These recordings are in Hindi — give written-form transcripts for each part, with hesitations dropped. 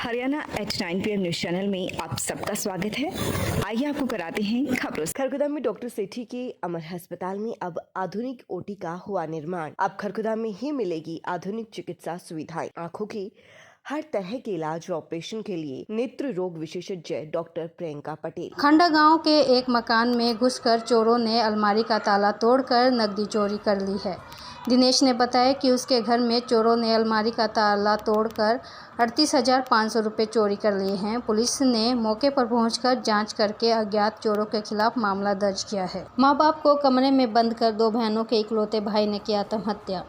Haryana H9 PM news channel में आप सबका स्वागत है। आइए आपको कराते हैं खबरों। खरगोदा में डॉक्टर सेठी के अमर अस्पताल में अब आधुनिक ओटी का हुआ निर्माण। अब खरगोदा में ही मिलेगी आधुनिक चिकित्सा सुविधाएं। आँखों की हर तरह के इलाज और ऑपरेशन के लिए नेत्र रोग विशेषज्ञ डॉक्टर प्रियंका पटेल। खंडा गांव के एक मकान में घुसकर चोरों ने अलमारी का ताला तोड़कर नकदी चोरी कर ली है। दिनेश ने बताया कि उसके घर में चोरों ने अलमारी का ताला तोड़कर 38,500 रुपये चोरी कर लिए हैं। पुलिस ने मौके पर पहुंचकर जांच करके अज्ञात चोरों के खिलाफ मामला दर्ज किया है। मां बाप को कमरे में बंद कर 2 बहनों के इकलौते भाई ने की आत्महत्या।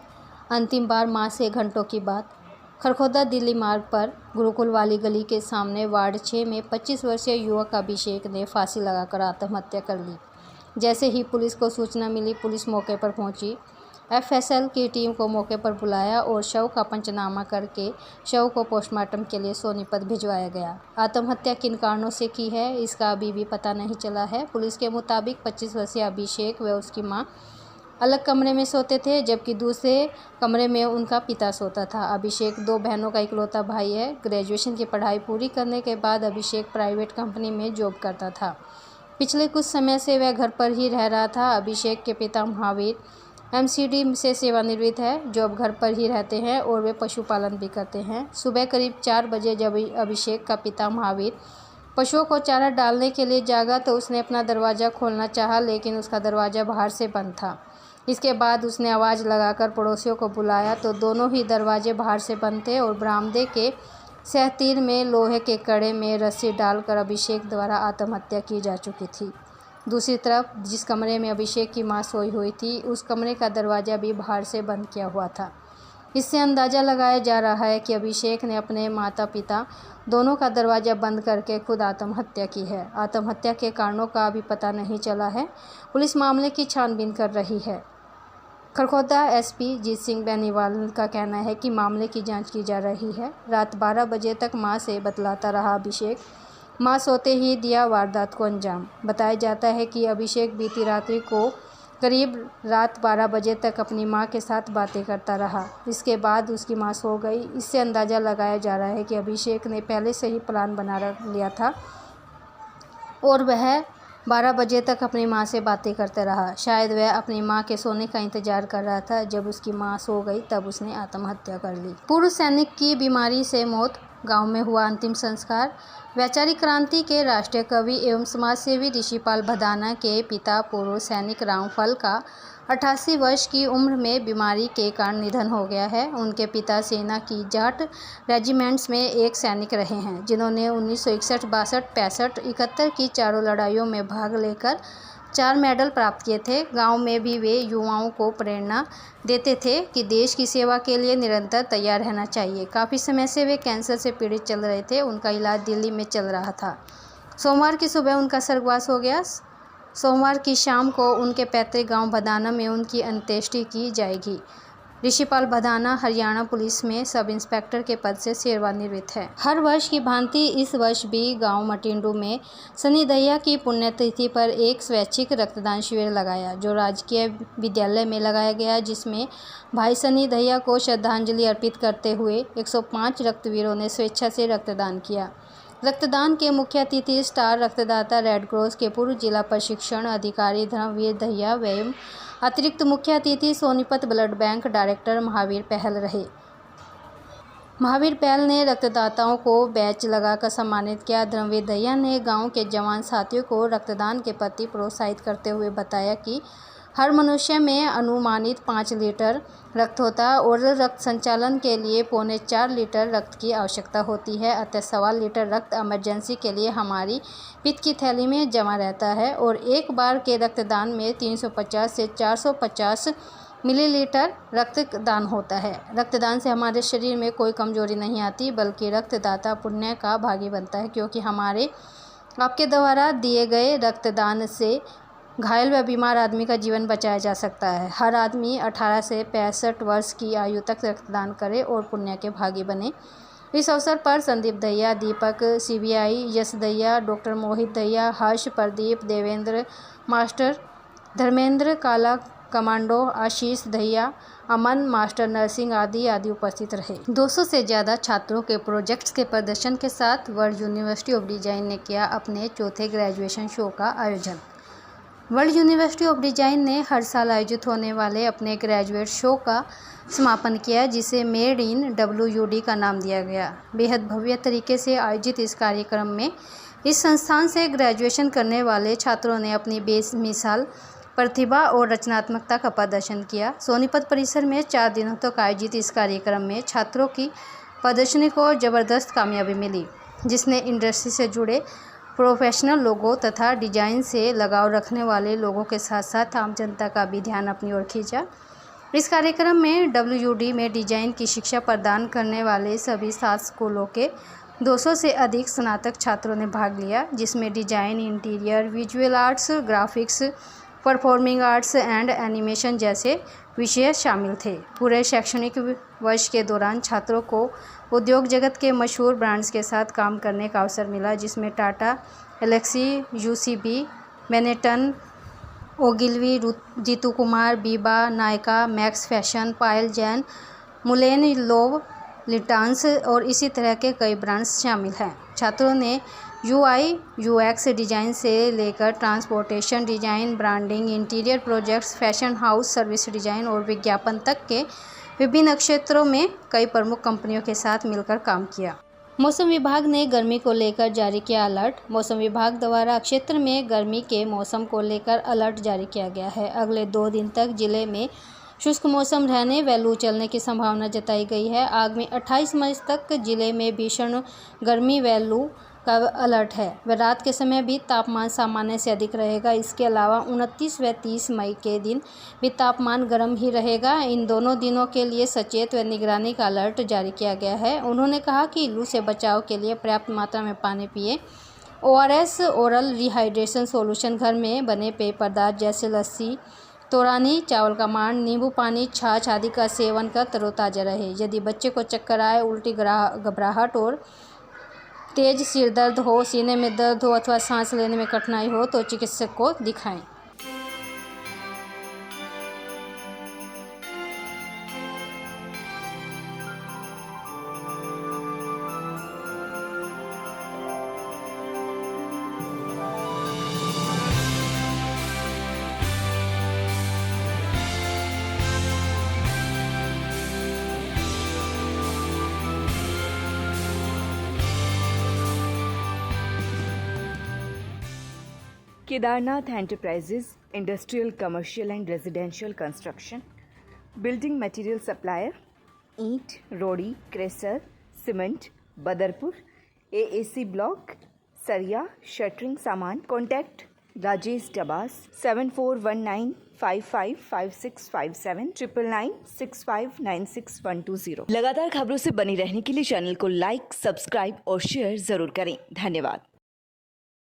अंतिम बार मां से घंटों की बात। खरगोदा दिल्ली मार्ग पर गुरुकुल वाली गली के सामने वार्ड 6 में 25 वर्षीय युवक अभिषेक ने फांसी लगाकर आत्महत्या कर ली। जैसे ही पुलिस को सूचना मिली, पुलिस मौके पर पहुंची। एफएसएल की टीम को मौके पर बुलाया और शव का पंचनामा करके शव को पोस्टमार्टम के लिए सोनीपत भिजवाया गया। आत्महत्या किन कारणों से की है, इसका अभी भी पता नहीं चला है। पुलिस के मुताबिक 25 वर्षीय अभिषेक व उसकी मां अलग कमरे में सोते थे, जबकि दूसरे कमरे में उनका पिता सोता था। अभिषेक 2 बहनों का इकलौता भाई है। ग्रेजुएशन की पढ़ाई पूरी करने के बाद अभिषेक प्राइवेट कंपनी में जॉब करता था। पिछले कुछ समय से वह घर पर ही रह रहा था। अभिषेक के पिता महावीर एमसीडी से सेवानिवृत्त है, जो अब घर पर ही रहते हैं और वे पशुपालन भी करते हैं। सुबह करीब 4 बजे जब अभिषेक का पिता महावीर पशुओं को चारा डालने के लिए जागा तो उसने अपना दरवाज़ा खोलना चाहा, लेकिन उसका दरवाज़ा बाहर से बंद था। इसके बाद उसने आवाज़ लगाकर पड़ोसियों को बुलाया तो दोनों ही दरवाजे बाहर से बंद थे और बरामदे के सहतीर में लोहे के कड़े में रस्सी डालकर अभिषेक द्वारा आत्महत्या की जा चुकी थी। दूसरी तरफ जिस कमरे में अभिषेक की मां सोई हुई थी, उस कमरे का दरवाज़ा भी बाहर से बंद किया हुआ था। इससे अंदाज़ा लगाया जा रहा है कि अभिषेक ने अपने माता पिता दोनों का दरवाज़ा बंद करके खुद आत्महत्या की है। आत्महत्या के कारणों का अभी पता नहीं चला है। पुलिस मामले की छानबीन कर रही है। खरगोदा एसपी जीत सिंह बेनीवाल का कहना है कि मामले की जांच की जा रही है। रात 12 बजे तक मां से बतलाता रहा अभिषेक। मां सोते ही दिया वारदात को अंजाम। बताया जाता है कि अभिषेक बीती रात्रि को करीब रात 12 बजे तक अपनी मां के साथ बातें करता रहा। इसके बाद उसकी मां सो गई। इससे अंदाज़ा लगाया जा रहा है कि अभिषेक ने पहले से ही प्लान बना लिया था और वह 12 बजे तक अपनी मां से बातें करते रहा। शायद वह अपनी मां के सोने का इंतजार कर रहा था। जब उसकी मां सो गई तब उसने आत्महत्या कर ली। पूर्व सैनिक की बीमारी से मौत, गांव में हुआ अंतिम संस्कार। वैचारिक क्रांति के राष्ट्रीय कवि एवं समाजसेवी ऋषिपाल भदाना के पिता पूर्व सैनिक रामफल का 88 वर्ष की उम्र में बीमारी के कारण निधन हो गया है। उनके पिता सेना की जाट रेजिमेंट्स में एक सैनिक रहे हैं, जिन्होंने 1961, 62, 65, 71 की चारों लड़ाइयों में भाग लेकर 4 मेडल प्राप्त किए थे। गांव में भी वे युवाओं को प्रेरणा देते थे कि देश की सेवा के लिए निरंतर तैयार रहना चाहिए। काफ़ी समय से वे कैंसर से पीड़ित चल रहे थे। उनका इलाज दिल्ली में चल रहा था। सोमवार की सुबह उनका स्वर्गवास हो गया। सोमवार की शाम को उनके पैतृक गांव भदाना में उनकी अंत्येष्टि की जाएगी। ऋषिपाल भदाना हरियाणा पुलिस में सब इंस्पेक्टर के पद से सेवानिवृत्त है। हर वर्ष की भांति इस वर्ष भी गांव मटिंडू में सनी दहिया की पुण्यतिथि पर एक स्वैच्छिक रक्तदान शिविर लगाया, जो राजकीय विद्यालय में लगाया गया, जिसमें भाई सनी दहिया को श्रद्धांजलि अर्पित करते हुए 105 रक्तवीरों ने स्वेच्छा से रक्तदान किया। रक्तदान के मुख्य अतिथि स्टार रक्तदाता रेड क्रॉस के पूर्व जिला प्रशिक्षण अधिकारी धर्मवीर दहिया एवं अतिरिक्त मुख्य अतिथि Sonipat blood bank director Mahavir पहल रहे। महावीर पहल ने रक्तदाताओं को बैच लगाकर सम्मानित किया। धर्मवीर दहिया ने गांव के जवान साथियों को रक्तदान के प्रति प्रोत्साहित करते हुए बताया कि हर मनुष्य में अनुमानित 5 लीटर रक्त होता है और रक्त संचालन के लिए 3.25 लीटर रक्त की आवश्यकता होती है। अतः 1.25 लीटर रक्त इमरजेंसी के लिए हमारी पित्त की थैली में जमा रहता है और एक बार के रक्तदान में 350 से 450 मिलीलीटर रक्तदान होता है। रक्तदान से हमारे शरीर में कोई कमजोरी नहीं आती, बल्कि रक्तदाता पुण्य का भागी बनता है, क्योंकि आपके द्वारा दिए गए रक्तदान से घायल व बीमार आदमी का जीवन बचाया जा सकता है। हर आदमी 18 से 65 वर्ष की आयु तक रक्तदान करे और पुण्य के भागी बने। इस अवसर पर संदीप दहिया, दीपक सीबीआई, यश दहिया, डॉक्टर मोहित दहिया, हर्ष, प्रदीप, देवेंद्र, मास्टर धर्मेंद्र, काला कमांडो आशीष दहिया, अमन मास्टर नर्सिंग आदि उपस्थित रहे। 200 से ज़्यादा छात्रों के प्रोजेक्ट्स के प्रदर्शन के साथ वर्ल्ड यूनिवर्सिटी ऑफ डिज़ाइन ने किया अपने चौथे ग्रेजुएशन शो का आयोजन। वर्ल्ड यूनिवर्सिटी ऑफ डिज़ाइन ने हर साल आयोजित होने वाले अपने ग्रेजुएट शो का समापन किया, जिसे मेड इन WUD का नाम दिया गया। बेहद भव्य तरीके से आयोजित इस कार्यक्रम में इस संस्थान से ग्रेजुएशन करने वाले छात्रों ने अपनी बेमिसाल प्रतिभा और रचनात्मकता का प्रदर्शन किया। सोनीपत परिसर में 4 दिनों तक आयोजित इस कार्यक्रम में छात्रों की प्रदर्शनी को ज़बरदस्त कामयाबी मिली, जिसने इंडस्ट्री से जुड़े प्रोफेशनल लोगों तथा डिज़ाइन से लगाव रखने वाले लोगों के साथ साथ आम जनता का भी ध्यान अपनी ओर खींचा। इस कार्यक्रम में WUD में डिज़ाइन की शिक्षा प्रदान करने वाले सभी 7 स्कूलों के 200 से अधिक स्नातक छात्रों ने भाग लिया, जिसमें design, interior, visual arts, graphics, performing arts and animation जैसे विषय शामिल थे। पूरे शैक्षणिक वर्ष के दौरान छात्रों को उद्योग जगत के मशहूर ब्रांड्स के साथ काम करने का अवसर मिला, जिसमें Tata Elxsi, UCB, Benetton, Ogilvy, Jitu Kumar, Biba, Nykaa, Max Fashion, Payal Jain, Mullen Lowe, Lintas और इसी तरह के कई ब्रांड्स शामिल हैं। छात्रों ने UI UX डिज़ाइन से लेकर transportation design, branding, interior projects, fashion house, service design और विज्ञापन तक के विभिन्न क्षेत्रों में कई प्रमुख कंपनियों के साथ मिलकर काम किया। मौसम विभाग ने गर्मी को लेकर जारी किया अलर्ट। मौसम विभाग द्वारा क्षेत्र में गर्मी के मौसम को लेकर अलर्ट जारी किया गया है। अगले 2 दिन तक जिले में शुष्क मौसम रहने व लू चलने की संभावना जताई गई है। आगामी 28 मई तक जिले में भीषण गर्मी व लू का अलर्ट है व रात के समय भी तापमान सामान्य से अधिक रहेगा। इसके अलावा 29 व 30 मई के दिन भी तापमान गर्म ही रहेगा। इन दोनों दिनों के लिए सचेत व निगरानी का अलर्ट जारी किया गया है। उन्होंने कहा कि लू से बचाव के लिए पर्याप्त मात्रा में पानी पिए। ORS ओरल रिहाइड्रेशन सॉल्यूशन घर में बने पेय पदार्थ जैसे लस्सी, तोरानी, चावल का मांड, नींबू पानी, छाछ आदि का सेवन कर तरोताज़ा रहे। यदि बच्चे को चक्कर आए, उल्टी, घबराहट और तेज सिर दर्द हो, सीने में दर्द हो अथवा सांस लेने में कठिनाई हो तो चिकित्सक को दिखाएं। Kedarnath Enterprises, Industrial, Commercial and Residential Construction, Building Material Supplier, ईंट, रोड़ी, क्रेसर, सीमेंट, बदरपुर, AAC ब्लॉक, सरिया, शटरिंग सामान। कॉन्टैक्ट राजेश डबास 7419555657 9996596120। लगातार खबरों से बनी रहने के लिए चैनल को लाइक, सब्सक्राइब और शेयर जरूर करें। धन्यवाद।